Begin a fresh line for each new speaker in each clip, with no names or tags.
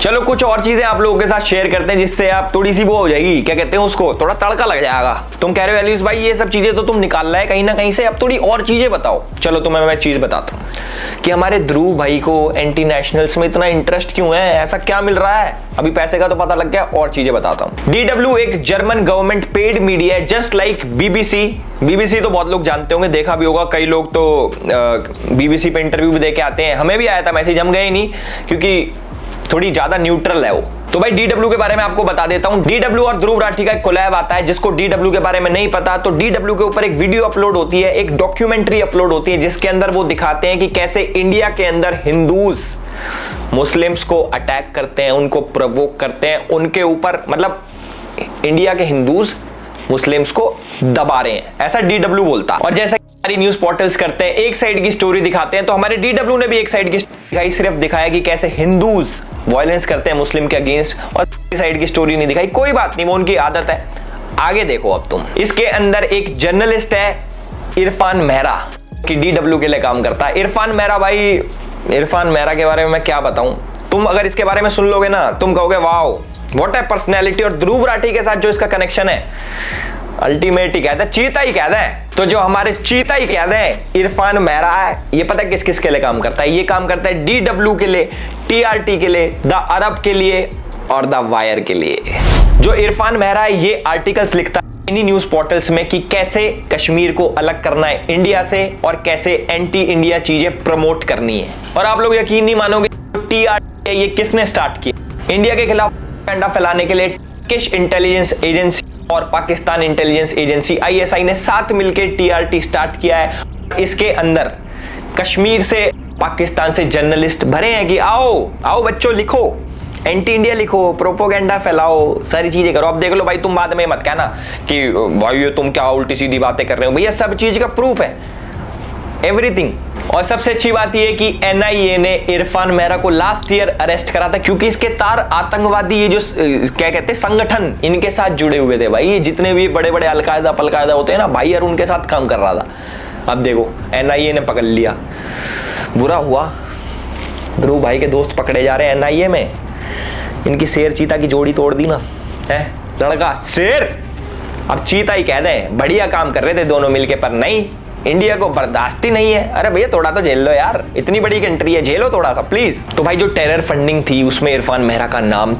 चलो कुछ और चीजें आप लोगों के साथ शेयर करते हैं जिससे आप थोड़ी सी वो हो जाएगी, क्या कहते हैं उसको, थोड़ा तड़का लग जाएगा। तुम कह रहे हो एलिस भाई ये सब चीजें तो तुम निकाल रहा है कहीं ना कहीं से, अब थोड़ी और चीजें बताओ। चलो तुम्हें मैं चीज बताता हूँ कि हमारे ध्रुव भाई को एंटी नेशनल्स में इतना इंटरेस्ट क्यों है, ऐसा क्या मिल रहा है। अभी पैसे का तो पता लग गया, और चीजें बताता हूँ। DW एक जर्मन गवर्नमेंट पेड मीडिया है, जस्ट लाइक BBC तो बहुत लोग जानते होंगे, देखा भी होगा, कई लोग तो BBC पे इंटरव्यू भी देके आते हैं। हमें भी आया था मैसेज, हम गए ही नहीं क्योंकि थोड़ी ज्यादा न्यूट्रल है वो। तो भाई DW के बारे में आपको बता देता हूं। DW और ध्रुव राठी का एक कोलैब आता है, जिसको DW के बारे में नहीं पता तो DW के ऊपर एक वीडियो अपलोड होती है, एक डॉक्यूमेंट्री अपलोड होती है, जिसके अंदर वो दिखाते हैं कि कैसे इंडिया के अंदर हिंदूज मुस्लिम्स को अटैक करते हैं, उनको प्रोवोक करते हैं, उनके ऊपर मतलब इंडिया के हिंदूज मुस्लिम्स को दबा रहे हैं, ऐसा DW बोलता। और जैसा हमारी न्यूज पोर्टल्स करते हैं, एक साइड की स्टोरी दिखाते हैं, तो हमारे DW ने भी एक साइड की दिखाई, सिर्फ दिखाया कि कैसे हिंदूज वायलेंस करते हैं मुस्लिम के अगेंस्ट, और साइड की स्टोरी नहीं दिखाई। कोई बात नहीं, वो उनकी आदत है। आगे देखो अब तुम, इसके अंदर एक जर्नलिस्ट है इरफान मेहरा कि DW के लिए काम करता है। इरफान मेहरा के बारे में मैं क्या बताऊं, तुम अगर इसके बारे में सुन लोगे ना तुम कहोगे वाओ व्हाट ए पर्सनैलिटी। और ध्रुव राठी के साथ जो इसका कनेक्शन है अल्टीमेट ही कहते हैं, चीता ही कहते हैं। तो जो हमारे चीता ही कहते हैं इरफान मेहरा है, ये पता है किस किस के लिए काम करता है, ये काम करता है DW के लिए, TRT के लिए, द अरब के लिए और द वायर के लिए। जो इरफान मेहरा है ये आर्टिकल्स लिखता है इन्हीं न्यूज पोर्टल्स में कि कैसे कश्मीर को अलग करना है इंडिया से और कैसे एंटी इंडिया चीजें प्रमोट करनी है। और आप लोग यकीन नहीं मानोगे TRT ये किसने स्टार्ट किया, इंडिया के खिलाफ प्रोपेगेंडा फैलाने के लिए टर्किश इंटेलिजेंस एजेंसी और पाकिस्तान इंटेलिजेंस एजेंसी ISI ने साथ मिलकर TRT स्टार्ट किया है। इसके अंदर कश्मीर से पाकिस्तान से जर्नलिस्ट भरे हैं कि आओ बच्चों लिखो, एंटी इंडिया लिखो, प्रोपोगेंडा फैलाओ, सारी चीजें करो। अब देख लो भाई, तुम बाद में मत कहना कि भाई ये तुम क्या उल्टी सीधी बातें कर रहे हो, भैया सब चीज का प्रूफ है, एवरीथिंग। और सबसे अच्छी बात यह कि NIA ने इरफान मेहरा को लास्ट ईयर अरेस्ट करा था क्योंकि इसके तार आतंकवादी ये जो क्या कहते हैं संगठन इनके साथ जुड़े हुए थे। भाई जितने भी बड़े बड़े अलकायदा पलकायदा होते हैं ना भाई, यार उनके साथ काम कर रहा था। अब देखो NIA ने पकड़ लिया, बुरा हुआ, ध्रुव भाई के दोस्त पकड़े जा रहे हैं NIA में। इनकी शेर चीता की जोड़ी तोड़ दी ना, है लड़का शेर अब चीता ही कह दें। बढ़िया काम कर रहे थे दोनों मिलके, पर नहीं, इंडिया को बर्दाश्त ही नहीं है। अरे भैया थोड़ा तो झेल लो यार, इतनी बड़ी कंट्री है, झेलो थोड़ा सा प्लीज। तो भाई जो टेरर फंडिंग थी उसमें इरफान मेहरा का नाम,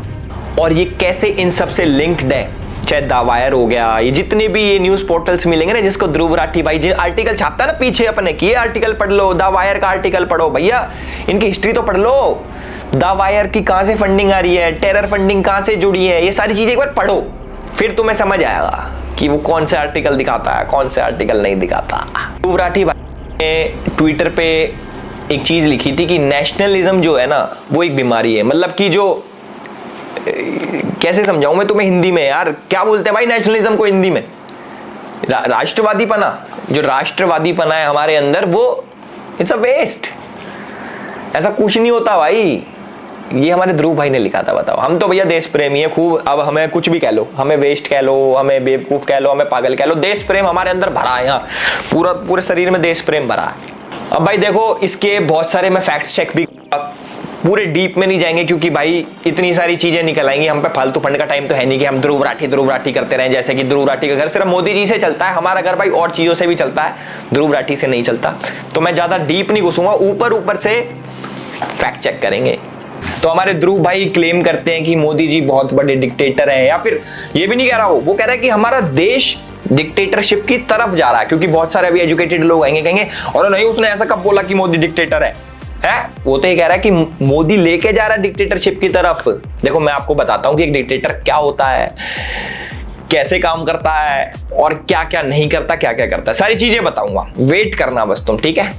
और ये कैसे इन सबसे लिंक्ड है, चाहे द वायर हो गया, ये जितने भी ये न्यूज पोर्टल्स मिलेंगे ना जिसको ध्रुव राठी भाई जी आर्टिकल छापता है ना पीछे अपने कि ये आर्टिकल पढ़ लो, द वायर का आर्टिकल पढ़ो, भैया इनकी हिस्ट्री तो पढ़ लो। द वायर की कहां से फंडिंग आ रही है, टेरर फंडिंग कहां से जुड़ी है, ये सारी चीजें एक बार पढ़ो, फिर तुम्हें समझ आएगा कि वो कौन से आर्टिकल दिखाता है, कौन से आर्टिकल नहीं दिखाता। ध्रुव राठी भाई ने ट्विटर पे एक चीज लिखी थी कि नेशनलिज्म जो है ना वो एक बीमारी है। मतलब कि जो कैसे समझाऊं मैं तुम्हें हिंदी में, यार क्या बोलते हैं भाई नेशनलिज्म को हिंदी में, राष्ट्रवादीपना, जो राष्ट्रवादीपना है हमारे अंदर वो इट्स अ वेस्ट, ऐसा कुछ नहीं होता भाई। ये हमारे ध्रुव भाई ने लिखा था। बताओ, हम तो भैया देश प्रेमी है खूब, अब हमें कुछ भी कह लो, हमें वेस्ट कह लो, हमें बेवकूफ कह लो, हमें पागल कह लो, देश प्रेम हमारे अंदर भरा है, यहाँ पूरे शरीर में देश प्रेम भरा है। अब भाई देखो इसके बहुत सारे मैं फैक्ट चेक भी, पूरे डीप में नहीं जाएंगे क्योंकि भाई इतनी सारी चीजें निकल आएंगी, हम पे फालतू फंड का टाइम तो है नहीं कि हम ध्रुव राठी करते रहें। जैसे कि ध्रुव राठी का घर सिर्फ मोदी जी से चलता है, हमारा घर भाई और चीजों से भी चलता है, ध्रुव राठी से नहीं चलता। तो मैं ज्यादा डीप नहीं घुसूंगा, ऊपर से फैक्ट चेक करेंगे। तो हमारे ध्रुव भाई क्लेम करते हैं कि मोदी जी बहुत बड़े डिक्टेटर हैं, या फिर ये भी नहीं कह रहा वो कह रहा है कि हमारा देश डिक्टेटरशिप की तरफ जा रहा है, क्योंकि बहुत सारे अभी एजुकेटेड लोग आएंगे कहेंगे और नहीं उसने ऐसा कब बोला कि मोदी डिक्टेटर है। वो तो ये कह रहा है कि मोदी लेके जा रहा है डिक्टेटरशिप की तरफ। देखो मैं आपको बताता हूं कि एक डिक्टेटर क्या होता है, कैसे काम करता है और क्या क्या नहीं करता, क्या क्या करता है, सारी चीजें बताऊंगा, वेट करना बस तुम, ठीक है।